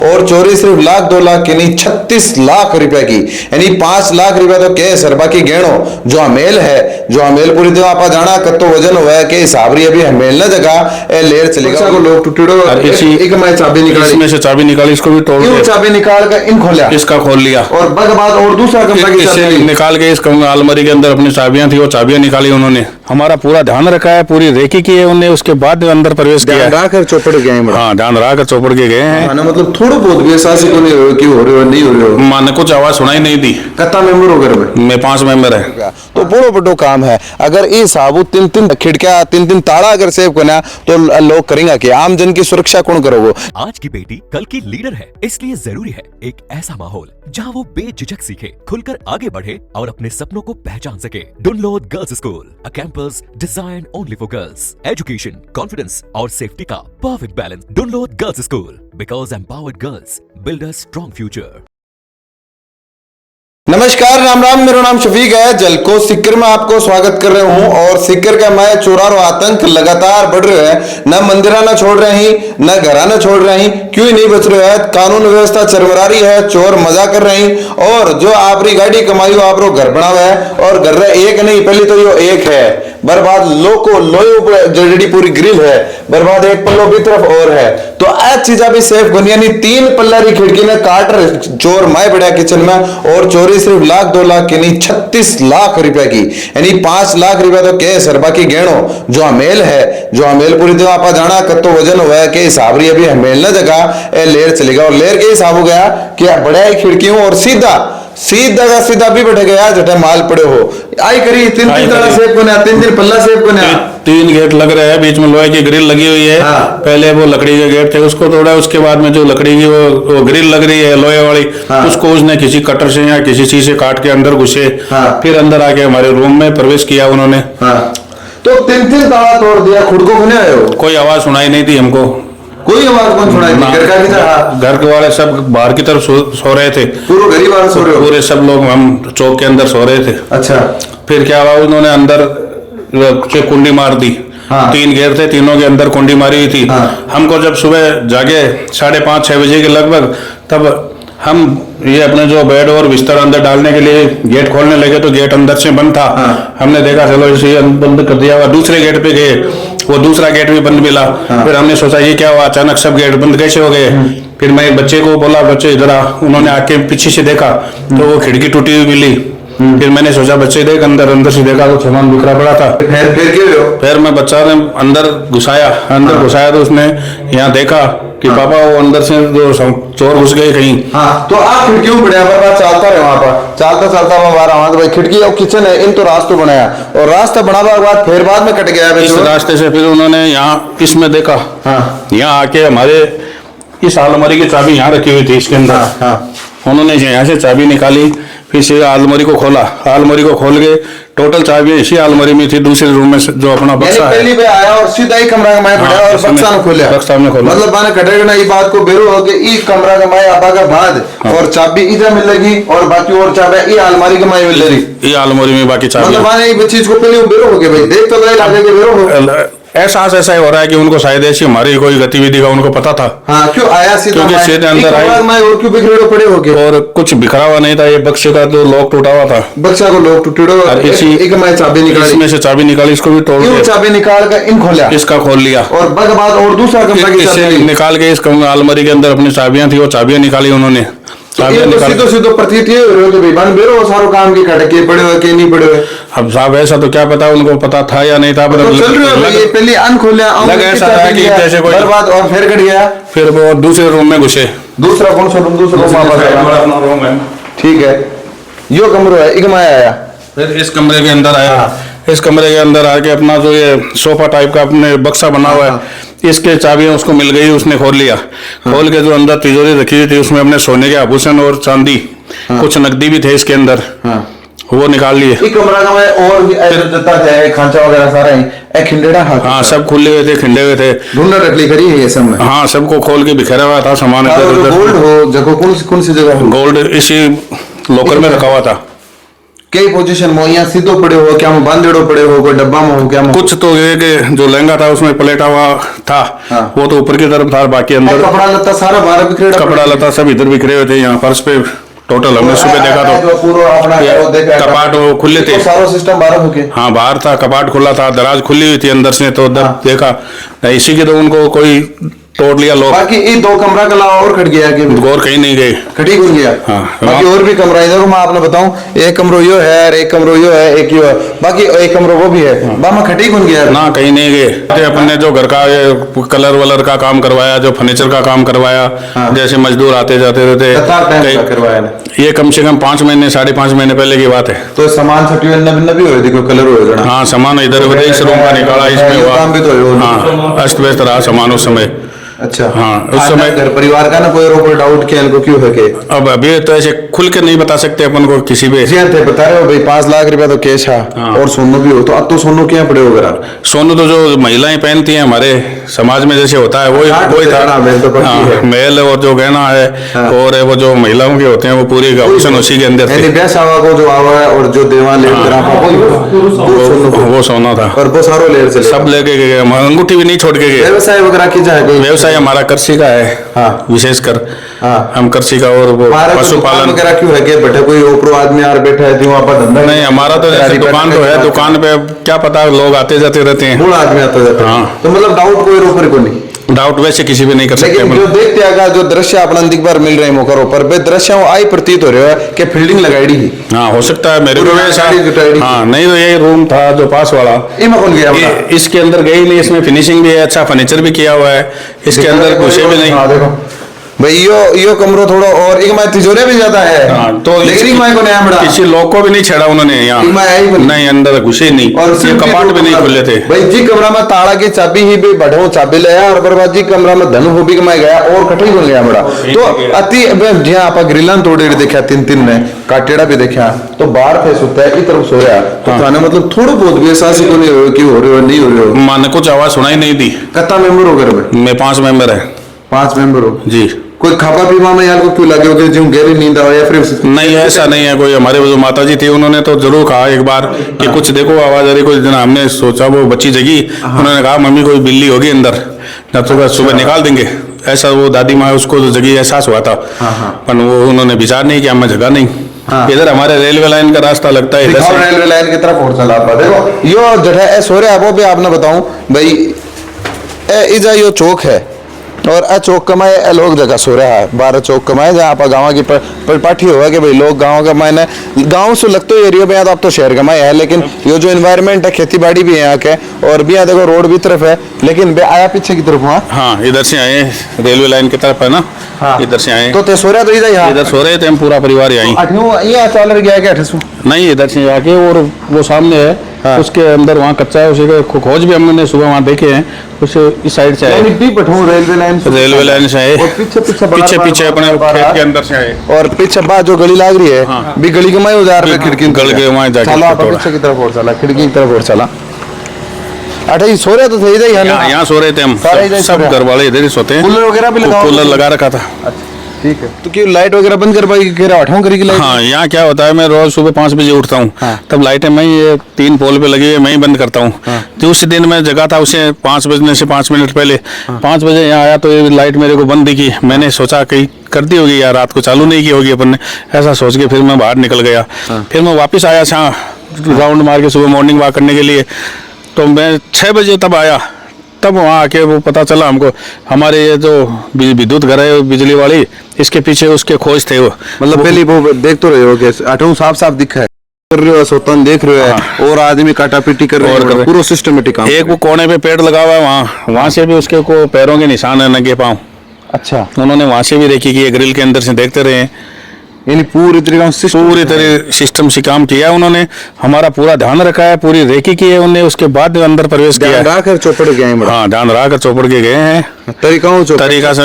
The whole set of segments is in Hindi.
और चोरी सिर्फ लाख 2 लाख की नहीं 36 लाख रुपए की, यानी 5 लाख रुपए तो कैश है, बाकी गहणो जो हमेल है, जो हमेल पूरी देवा आपा जाना कतो वजन हुआ है के हिसाब री अभी हमेल न जगह ए लेर चलेगा को लोग टुटड़ो एक मैं चाबी निकाली, इसमें से चाबी निकाली, इसको भी तोड़ के चाबी निकाल कर इन खोला, इसका खोल लिया और बग बाद और दूसरा कमरा की चाबी निकाल के इस अलमारी के अंदर अपनी चाबियां थी वो चाबियां निकाली उन्होंने। हमारा पूरा ध्यान रखा है, पूरी रेकी की है उन्होंने, उसके बाद अंदर प्रवेश किया। ध्यान रखकर चौपड़ गए हैं। हाँ, ध्यान रखकर चौपड़ के गए हैं। मतलब थोड़ा बहुत भी एहसास को नहीं हो कि हो रहे हो नहीं हो रहे हो, माने कुछ आवाज सुनाई नहीं दी। कितना मेंबर हो गए? मैं 5 मेंबर है। तो बड़ो बड़ो काम है। अगर ये साबुत 3-3 खिड़कियां 3-3 ताला अगर सेव करना तो लोग करेंगे कि आम जन की सुरक्षा कौन करोगे? आज की बेटी कल की लीडर है, इसलिए जरूरी है एक ऐसा माहौल जहां वो बेझिझक सीखे, खुलकर आगे बढ़े और अपने सपनों को पहचान सके। Dunlod girls school, a campus design only for girls, education, confidence और सेफ्टी का perfect balance. Dunlod girls school, because empowered girls build a strong future. नमस्कार, राम राम, मेरा नाम शफीक है। जलको सिक्कर में आपको स्वागत कर रहे हूं। और सिक्कर का मैं चोरारो आतंक लगातार बढ़ रहे हैं, न मंदिरा न छोड़ रहे हैं, न घरा न छोड़ रहे हैं, क्यों नहीं बच रहे हैं। कानून व्यवस्था चरमरा रही है, चोर मजा कर रहे हैं, और जो आपरी गाड़ी कमाई हो आप घर बनावा है, और घर रहे एक नहीं, पहले तो यो एक है बर्बाद, लोको लोयो जड़ी पूरी ग्रिल है बर्बाद, एक पल्लो भी तरफ और है। तो आज चीज अभी सेफ बनी, यानी 3 पल्ला री खिड़की ने काट रहे चोर माए बढ़िया किचन में, और चोरी सिर्फ लाख 2 लाख की नहीं 36 लाख रुपए की, यानी 5 लाख रुपए तो कैश है, बाकी गहणो जो हमेल है, जो हमेल पूरी देवा आपा जाना कतो वजन हुआ है के हिसाब री अभी हमेल न जगह ए लेर चलेगा, और लेर के हिसाब हो गया कि बड़ा ही खिड़की हूं, और सीधा का सीधा भी बैठे गया जटे माल पड़े हो आई करी 3-3 ताला सेफ को ना 3-3 पल्ला सेफ को ना 3 गेट लग रहे हैं, बीच में लोहे की ग्रिल लगी हुई है। हाँ। पहले वो लकड़ी के गेट थे उसको तोड़ा, उसके बाद में जो लकड़ी की वो ग्रिल लग रही है लोहे वाली, हाँ। उसको उसने किसी कटर से या किसी चीज से काट के अंदर घुसे। हाँ। फिर अंदर आके हमारे रूम में प्रवेश किया उन्होंने। हाँ। तो 3-3 ताला तोड़ दिया, खुद को खुने आए हो, कोई आवाज सुनाई नहीं थी हमको, कोई आवाज कौन सुनाई नहीं, घर का किधर? घर के वाले सब बाहर की तरफ सो रहे थे, पूरे गरीब वाले सो रहे हो? पूरे सब लोग हम चौक के अंदर सो रहे थे। अच्छा, फिर क्या हुआ, उन्होंने अंदर से कुंडी मार दी। हाँ। 3 गेट थे, तीनों के अंदर कुंडी मारी हुई थी। हाँ। हमको जब सुबह जागे 5:30-6 बजे के लगभग, तब हम ये अपने जो बेड और बिस्तर अंदर डालने के लिए गेट खोलने लगे तो गेट अंदर से बंद था। हाँ। हमने देखा चलो इसे बंद कर दिया हुआ, दूसरे गेट पे गए, वो दूसरा गेट भी बंद मिला। हाँ। फिर हमने सोचा ये क्या हुआ, अचानक सब गेट बंद कैसे हो गए। फिर मैं एक बच्चे को बोला, बच्चे इधर आ, उन्होंने आके पीछे से देखा तो वो खिड़की टूटी हुई मिली। फिर मैंने सोचा बच्चे देख, अंदर से देखा तो सामान बिखरा पड़ा था। फिर मैं बच्चा ने अंदर घुसाया तो उसने यहाँ देखा कि पापा वो अंदर से जो चोर घुस गए कहीं। हाँ, तो आप खिड़कियों में बढ़िया पर चलता रहे, वहां पर चलता मैं बाहर आवा तो भाई खिड़की और किचन है, इन तो रास्ता बनाया, और रास्ता बनाने के बाद फिर बाद में कट गया इस रास्ते से। फिर उन्होंने यहाँ इसमें देखा, हाँ। यहाँ आके हमारे इस अलमारी की चाबी यहाँ रखी हुई थी इसके अंदर। हाँ। उन्होंने यहाँ से चाबी निकाली, फिर से अलमारी को खोला, अलमारी को खोल के टोटल चाबी इसी अलमारी में थी, दूसरे रूम में जो अपना बक्सा है। पहली पे आया और सीधा ही कमरा का माय पड़ा और बक्सा ने खोला, मतलब माने कटेगा ना, ये बात को बेरो हो के ई कमरा का माय आबा का बाद, और चाबी इधर मिलेगी और बाकी और चाबी ये अलमारी के माय मिल रही, ये अलमारी में बाकी चाबी, मतलब माने ये चीज को पहले बेरो हो गए भाई, देख तो लागे के बेरो हो। एहसास ऐसा ही हो रहा है कि उनको शायद ऐसी हमारी कोई गतिविधि का उनको पता था। हाँ, क्यों आया सीधा, क्योंकि सीधे अंदर आए और क्यों बिखरे पड़े हो गए, और कुछ बिखरा हुआ नहीं था, ये बक्से का तो लॉक टूटा हुआ था, बक्सा को लॉक टूटा हुआ, एक मैं चाबी निकाली, इसमें से चाबी निकाली, इसको भी तोड़ दिया, चाबी निकाल कर इन खोला, इसका खोल लिया, और बग बाद और दूसरा कमरा की चाबी निकाल के इस अलमारी के अंदर अपनी चाबियां थी वो चाबियां निकाली उन्होंने। सीधो प्रतीत ये हो रहे भाई बन बेरो सारो काम की कट के पड़े हुए के नहीं पड़े हुए। अब साहब ऐसा तो क्या पता उनको पता था या नहीं था, पर तो चल रहा है, ये पहले अन खोला लग ऐसा है कि जैसे कोई बर्बाद, और फिर कट गया। फिर वो दूसरे रूम में घुसे, दूसरा कौन सा रूम? दूसरा अपना रूम है, ठीक है, यो कमरा है, इकमा आया, फिर इस कमरे के अंदर आया। इस कमरे के अंदर आके अपना जो ये सोफा टाइप का अपने बक्सा बना हुआ है, इसके चाबियां उसको मिल गई, उसने खोल लिया। खोल के जो अंदर तिजोरी रखी हुई थी उसमें अपने सोने के आभूषण और चांदी, कुछ नकदी भी थे इसके अंदर, वो निकाल लिए। कमरा का मैं और जता है खांचा वगैरह सारा है खिंडेड़ा, हाँ सब खुले हुए थे, खिंडे हुए थे, ढूंढा रखली करी है ये सब में। हाँ, सबको खोल के बिखरा हुआ था सामान। गोल्ड हो जगह कौन सी जगह? गोल्ड इसी लॉकर में रखा हुआ था, कई पोजीशन में यहाँ सीधो पड़े हो क्या में बांधेड़ो पड़े हो कोई डब्बा में हो क्या में कुछ तो ये कि जो लहंगा था उसमें पलेटा हुआ था, हाँ। वो तो ऊपर की तरफ था, बाकी अंदर कपड़ा लत्ता सारा बाहर बिखरेड़ा कपड़ा लता सब इधर बिखरे हुए थे। यहाँ फर्श पे टोटल हमने सुबह देखा तो कपाट वो खुले थे, सारा सिस्टम बाहर हो के हाँ बाहर था, कपाट खुला था, दराज खुली हुई थी अंदर से, तो उधर देखा इसी के तो उनको कोई तोड़ लिया लोग। बाकी ये 2 कमरा के अलावा और खट गया कि गौर कहीं नहीं गए, खटी घुल गया। हाँ। बाकी और भी कमरा इधर मैं आपने बताऊं, एक कमरो यो है और एक कमरो यो है, एक यो है, बाकी एक कमरो वो भी है। बामा खटी घुल गया ना कहीं नहीं गए। अपन ने जो घर का ये कलर वलर का काम करवाया, जो फर्नीचर का काम करवाया, जैसे मजदूर आते जाते रहते, करवाया ये कम से कम 5 महीने 5.5 महीने पहले की बात है। तो सामान छटियो नबी नबी हो देखो कलर हो जाना। हाँ सामान इधर उधर इस रूम का निकाला, इसमें हुआ काम भी तो हो। हाँ अस्त व्यस्त रहा सामान उस समय। अच्छा हाँ उस समय घर परिवार का ना कोई रोको डाउट किया इनको क्यों है के अब अभी तो ऐसे खुल के नहीं बता सकते अपन को किसी भी। जी थे बता रहे हो भाई 5 लाख रुपया तो कैश है और सोनू भी हो, तो अब तो सोनू क्या पड़े हो घर? सोनू तो जो महिलाएं पहनती हैं हमारे समाज में जैसे होता है वही था, मेल और जो गहना है और वो जो महिलाओं के होते हैं वो पूरी आभूषण उसी के अंदर थे। को जो आवा है और जो देवान वो सोना था और वो सारो लेर चले सब लेके गए, अंगूठी भी नहीं छोड़ के गए। व्यवसाय वगैरह की जाए व्यवसाय हमारा कृषि का है, हाँ। विशेषकर हाँ। हम कृषि का और वो पशुपालन वगैरह क्यों है कि बैठे कोई ऊपर आदमी यार बैठा है वहाँ पर धंधा नहीं, हमारा तो जैसे दुकान तो है, दुकान पे क्या पता लोग आते जाते रहते हैं, मूल आदमी आता जाता है, तो मतलब डाउट कोई ऊपर को नहीं, डाउट वैसे किसी भी नहीं कर सकते। लेकिन जो देखते आगा जो दृश्य अपना एक बार मिल रहे हैं मौका पर वे दृश्य आई प्रतीत हो रहे है कि फील्डिंग लगाई ही। हाँ हो सकता है मेरे को वैसा, हाँ नहीं तो ये रूम था जो पास वाला, कौन गया इसके अंदर गई नहीं, इसमें फिनिशिंग भी है, अच्छा फर्नीचर भी किया हुआ है, इसके अंदर घुसे भी नहीं। भाई यो कमरो थोड़ा और एक मैं तिजोरी भी ज्यादा है, तो लेकिन मैं को नया बड़ा किसी लोग को भी नहीं छेड़ा उन्होंने यहाँ, नहीं अंदर घुसे नहीं और ये कपाट भी नहीं खुले थे। भाई जी कमरा में ताला की चाबी ही भी बढ़ो चाबी लिया और बर्बाद जी कमरा में धनु भी कमाई गया और कठई बन गया बड़ा। तो अति जहाँ आप ग्रिलां तोड़े देखा 3 में काटेड़ा भी देखा, तो बाहर फेस होता है इस तरफ सो रहा, तो थाने मतलब थोड़ा बहुत भी एहसास ही को नहीं हो कि हो रहे हो नहीं हो रहे हो। माने कुछ आवाज सुनाई नहीं दी। कितना मेंबर हो घर में? मैं 5 मेंबर है। 5 मेंबर हो जी। कोई खापा पीवा में यार को क्यों लगे हो कि जो गहरी नींद आवे या फिर नहीं ऐसा नहीं है कोई। हमारे जो माता जी थी उन्होंने तो जरूर कहा एक बार कि कुछ देखो आवाज आ रही, कुछ दिन हमने सोचा वो बच्ची जगी, उन्होंने कहा मम्मी कोई बिल्ली होगी अंदर, जब तक सुबह निकाल देंगे, ऐसा वो दादी माँ उसको तो जगी एहसास हुआ था, पर वो उन्होंने विचार नहीं किया, मैं जगा नहीं। इधर हमारे रेलवे लाइन का रास्ता लगता है, इधर रेलवे लाइन की तरफ और चला देखो यो जगह सो रहे वो भी आपने बताऊं भाई इजा यो चौक है और चौक कमाए लोग जगह सो रहा है 12 चौक कमाए जहाँ आप गाँव की परिपाठी हुआ कि भाई लोग गाँव का मायने गाँव से लगते हो एरिया में या तो आप तो शहर कमाए है, लेकिन ये जो एनवायरनमेंट है खेती बाड़ी भी है यहाँ के और भी यहाँ देखो रोड भी तरफ है, लेकिन आया पीछे की तरफ वहाँ। हाँ इधर से आए रेलवे लाइन की तरफ है ना, इधर से आए तो सो रहा तो इधर सो रहे थे हम पूरा परिवार यहाँ चल गया क्या नहीं, इधर से आके और वो सामने है उसके अंदर वहाँ कच्चा है, उसी का खोज भी हमने सुबह वहाँ देखे हैं, उस इस साइड से आए रेलवे लाइन से आए, पीछे पीछे अपने खेत के अंदर से आए और पीछे बात जो गली लाग रही है भी गली के मैं उधार खिड़की गल के वहाँ जाके पीछे की तरफ और चला खिड़की की तरफ और चला। अच्छा सो रहे तो थे इधर यहाँ सो रहे थे हम, सब घर वाले इधर ही सोते हैं, कूलर वगैरह भी कूलर लगा रखा था। ठीक है तो क्यों लाइट वगैरह बंद कर पाई करी लाइट? हाँ यहाँ क्या होता है मैं रोज सुबह 5 बजे उठता हूँ, तब लाइटें मैं ये 3 पोल पे लगी हुई मैं ही बंद करता हूँ। तो उस दिन मैं जगह था उसे 5 बजने से 5 मिनट पहले 5 बजे यहाँ आया तो ये लाइट मेरे को बंद दिखी, मैंने सोचा कहीं कर दी होगी यार, रात को चालू नहीं की होगी अपन ने, ऐसा सोच के फिर मैं बाहर निकल गया। फिर मैं वापस आया राउंड मार के सुबह मॉर्निंग वॉक करने के लिए, तो मैं 6 बजे तब आया, तब वहाँ आके वो पता चला हमको हमारे ये जो विद्युत घर है बिजली वाली इसके पीछे उसके खोज थे, वो मतलब पहले वो देख तो रहे हो कि आठों साफ दिखा है कर रहे हो सोतन देख रहे हो और आदमी काटा पीटी कर रहे हैं, पूरा सिस्टमेटिक काम। एक वो कोने पे पेड़ लगा हुआ है वहाँ से भी उसके को पैरों के निशान है नंगे पाँव। अच्छा उन्होंने वहाँ से भी रेकी की, ग्रिल के अंदर से देखते रहे, यानी पूरी तरह सिस्टम से काम किया है उन्होंने, हमारा पूरा ध्यान रखा है, पूरी रेकी की है उन्होंने, उसके बाद अंदर प्रवेश किया, चौपड़ गए। हाँ ध्यान रखकर चौपड़ के गए हैं, तरीका से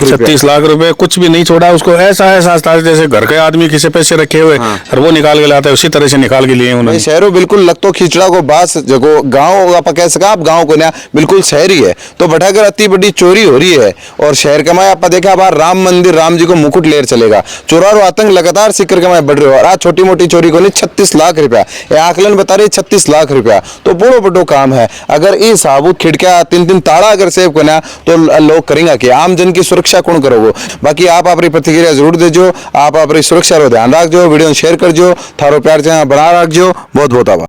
36 लाख रुपए कुछ भी नहीं छोड़ा उसको, ऐसा एहसास था जैसे घर के आदमी किसी पैसे रखे हुए और वो निकाल के लाते उसी तरह से निकाल के लिए उन्होंने। शहरों बिल्कुल लगतो खिचड़ा को बास जगो गाँव आप कह सका आप गाँव को ना बिल्कुल शहरी है, तो बैठाकर अति बड़ी चोरी हो रही है और शहर के में आप देखा बार राम मंदिर राम जी को मुकुट लेर चलेगा, चोरा आतंक लगातार सिक्कर के में बढ़ रहे हो और आज छोटी मोटी चोरी को नहीं 36 लाख रुपया, ये आकलन बता रही 36 लाख रुपया, तो बड़ो बड़ो काम है। अगर ये साबुत खिड़कियां 3-3 ताड़ा अगर सेव करना तो लोग करेंगे कि आम जन की सुरक्षा कौन करोगे। बाकी आप अपनी प्रतिक्रिया जरूर दीजो, आप अपनी सुरक्षा रो ध्यान रखो, वीडियो शेयर करजो, थारो प्यार बना रखो। बहुत बहुत आभार।